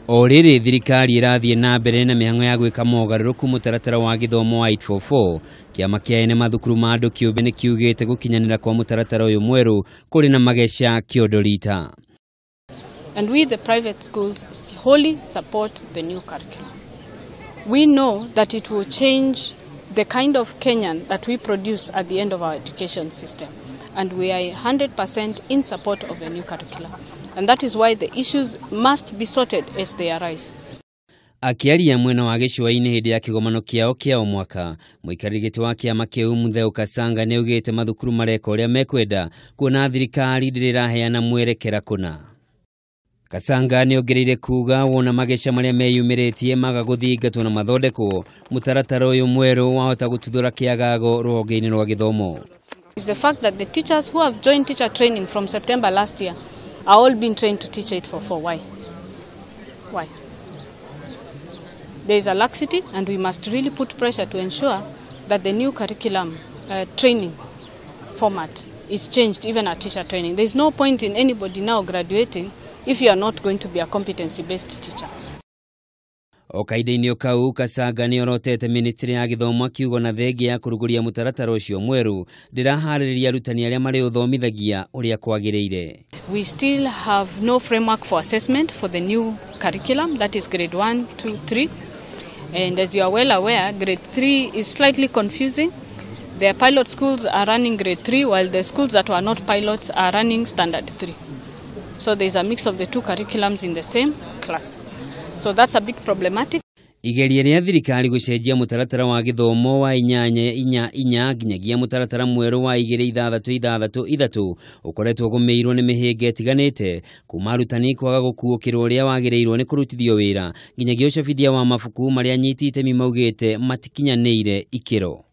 Oriri thirikari irathie na mbere na mihango ya gwika mogaruruku mutaratara wa githomo wa 844 Kiama kia ene mathukuru ma andu kiumbe nikiugite gukinyanira kwa mutaratara uyu mweru kuri na magesha kiodorita. And we the private schools wholly support the new curriculum. We know that it will change the kind of Kenyan that we produce at the end of our education system, and we are 100% in support of the new curriculum. And that is why the issues must be sorted as they arise. Akiaria mwena wa gicua-ini hindi ya kigomano kiao kia o mwaka, muikariri wa Kiama kiu Mutheu Kasanga neugite mathukuru mareka uria mekwenda kuona thirikari ndiriraheana mwerekera kuna. Kasanga niongereire kuuga wona magesha maria meyumiritie maga guthingatwo na mathondeko mutaratara uyu mweru wahota gututhura kiagago ruhonge-ini rwa githomo. It's the fact that the teachers who have joined teacher training from September last year are all being trained to teach 844. Why? Why? There is a laxity, and we must really put pressure to ensure that the new curriculum training format is changed even at teacher training. There is no point in anybody now graduating if you are not going to be a competency-based teacher. Okaide-ini okau Kasanga ni orotete ministry ya githomo akiuga na thenge ya kuruguria mutaratara ucio mweru ndirahariria arutani aria mari uthomithagia uria kwagiriire. We still have no framework for assessment for the new curriculum, that is grade 1, 2, 3. And as you are well aware, grade 3 is slightly confusing. The pilot schools are running grade 3, while the schools that were not pilots are running standard 3. So there is a mix of the two curriculums in the same class. So that's a big problematic. Igeria ria thirikari gucenjia mutaratara wa githomo wa 8-4 nginyagia mutaratara mweru wa 2-6-6 ukoretwo gumeirwo ni mihinga itiganite kuma arutani kwaga gukuukirwo uria wagiriirwo ni kurutithio wira nginyagia ucabithia wa mabuku maria anyiti itemi maugite matikinyaniire ikiro.